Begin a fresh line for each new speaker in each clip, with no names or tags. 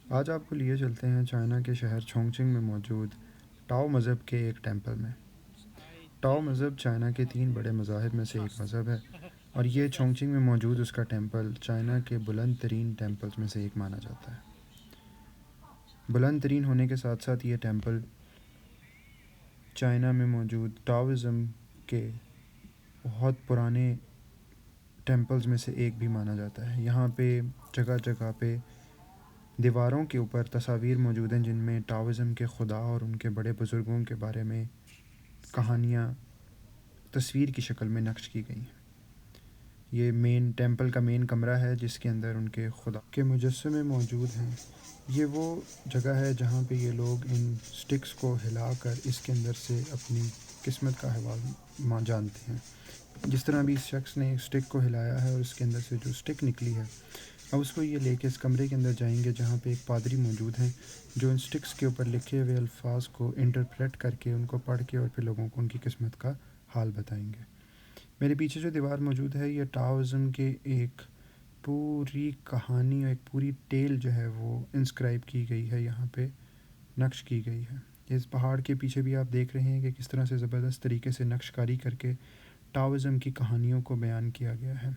آج آپ کو لیے چلتے ہیں چائنا کے شہر چونگچنگ میں موجود ٹاؤ مذہب کے ایک ٹیمپل میں۔ ٹاؤ مذہب چائنا کے 3 بڑے مذاہب میں سے ایک مذہب ہے، اور یہ چونگچنگ میں موجود اس کا ٹیمپل چائنا کے بلند ترین ٹیمپلز میں سے ایک مانا جاتا ہے۔ بلند ترین ہونے کے ساتھ ساتھ یہ ٹیمپل چائنا میں موجود ٹاؤزم کے بہت پرانے ٹیمپلز میں سے ایک بھی مانا جاتا ہے۔ یہاں پہ جگہ جگہ پہ دیواروں کے اوپر تصاویر موجود ہیں جن میں ٹاؤزم کے خدا اور ان کے بڑے بزرگوں کے بارے میں کہانیاں تصویر کی شکل میں نقش کی گئی ہیں۔ یہ ٹیمپل کا مین کمرہ ہے جس کے اندر ان کے خدا کے مجسمے موجود ہیں۔ یہ وہ جگہ ہے جہاں پہ یہ لوگ ان سٹکس کو ہلا کر اس کے اندر سے اپنی قسمت کا حوال جانتے ہیں۔ جس طرح بھی اس شخص نے سٹک کو ہلایا ہے اور اس کے اندر سے جو سٹک نکلی ہے، اب اس کو یہ لے کے اس کمرے کے اندر جائیں گے جہاں پہ ایک پادری موجود ہیں جو ان سٹکس کے اوپر لکھے ہوئے الفاظ کو انٹرپریٹ کر کے ان کو پڑھ کے اور پھر لوگوں کو ان کی قسمت کا حال بتائیں گے۔ میرے پیچھے جو دیوار موجود ہے یہ ٹاؤزم کے ایک پوری کہانی اور ایک پوری ٹیل جو ہے وہ انسکرائب کی گئی ہے، یہاں پہ نقش کی گئی ہے۔ اس پہاڑ کے پیچھے بھی آپ دیکھ رہے ہیں کہ کس طرح سے زبردست طریقے سے نقش کاری کر کے ٹاؤزم کی کہانیوں کو بیان کیا گیا ہے۔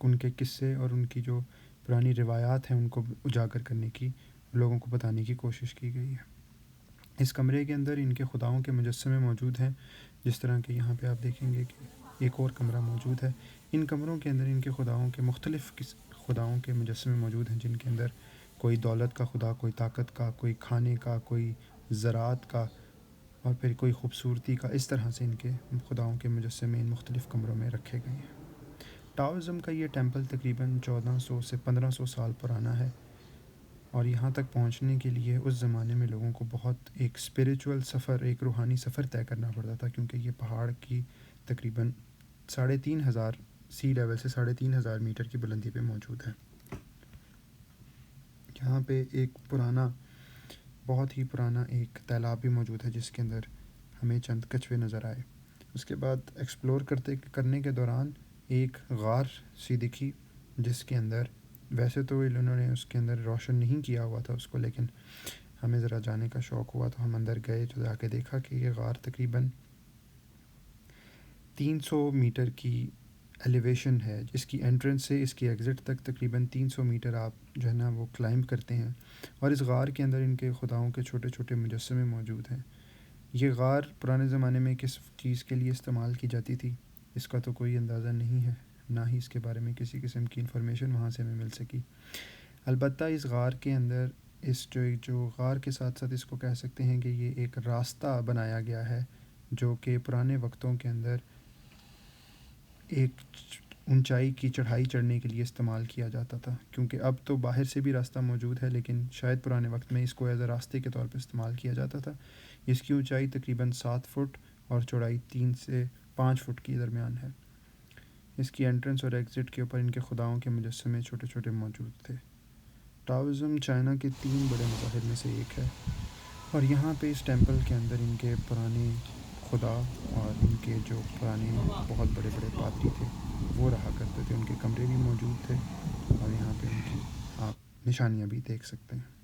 ان کے قصے اور ان کی جو پرانی روایات ہیں ان کو اجاگر کرنے کی، لوگوں کو بتانے کی کوشش کی گئی ہے۔ اس کمرے کے اندر ان کے خداؤں کے مجسمے موجود ہیں، جس طرح کہ یہاں پہ آپ دیکھیں گے کہ ایک اور کمرہ موجود ہے۔ ان کمروں کے اندر ان کے خداؤں کے مختلف خداؤں کے مجسمے موجود ہیں جن کے اندر کوئی دولت کا خدا، کوئی طاقت کا، کوئی کھانے کا، کوئی زراعت کا، اور پھر کوئی خوبصورتی کا۔ اس طرح سے ان کے خداؤں کے مجسمے ان مختلف کمروں میں رکھے گئے ہیں۔ ٹاؤزم کا یہ ٹیمپل تقریباً 1400 سے 1500 سال پرانا ہے، اور یہاں تک پہنچنے کے لیے اس زمانے میں لوگوں کو بہت ایک اسپریچول سفر، ایک روحانی سفر طے کرنا پڑتا تھا، کیونکہ یہ پہاڑ کی تقریباً 3500 سی لیول سے 3500 میٹر کی بلندی پہ موجود ہے۔ یہاں پہ ایک بہت ہی پرانا ایک تالاب بھی موجود ہے جس کے اندر ہمیں چند کچھوے نظر آئے۔ اس کے بعد ایکسپلور کرنے کے دوران ایک غار سی دکھی جس کے اندر ویسے تو انہوں نے اس کے اندر روشن نہیں کیا ہوا تھا اس کو، لیکن ہمیں ذرا جانے کا شوق ہوا تو ہم اندر گئے، جو جا کے دیکھا کہ یہ غار تقریباً 300 میٹر کی ایلیویشن ہے۔ اس کی انٹرنس سے اس کی ایگزٹ تک تقریباً 300 میٹر آپ جو ہے نا وہ کلائمب کرتے ہیں، اور اس غار کے اندر ان کے خداؤں کے چھوٹے چھوٹے مجسمے موجود ہیں۔ یہ غار پرانے زمانے میں کس چیز کے لیے استعمال کی جاتی تھی اس کا تو کوئی اندازہ نہیں ہے، نہ ہی اس کے بارے میں کسی قسم کی انفارمیشن وہاں سے ہمیں مل سکی۔ البتہ اس غار کے اندر جو غار کے ساتھ ساتھ اس کو کہہ سکتے ہیں کہ یہ ایک راستہ بنایا گیا ہے جو کہ پرانے وقتوں کے اندر ایک اونچائی کی چڑھائی چڑھنے کے لیے استعمال کیا جاتا تھا، کیونکہ اب تو باہر سے بھی راستہ موجود ہے لیکن شاید پرانے وقت میں اس کو ایز اے راستے کے طور پہ استعمال کیا جاتا تھا۔ اس کی اونچائی تقریباً 7 فٹ اور چوڑائی 3 سے 5 فٹ کی درمیان ہے۔ اس کی انٹرنس اور ایگزٹ کے اوپر ان کے خداؤں کے مجسمے چھوٹے چھوٹے موجود تھے۔ ٹاؤزم چائنا کے 3 بڑے مذاہب میں سے ایک ہے، اور یہاں پہ اس ٹیمپل کے اندر ان کے پرانے خدا اور ان کے جو پرانے بہت بڑے بڑے پادری تھے وہ رہا کرتے تھے۔ ان کے کمرے بھی موجود تھے، اور یہاں پہ ان کی آپ نشانیاں بھی دیکھ سکتے ہیں۔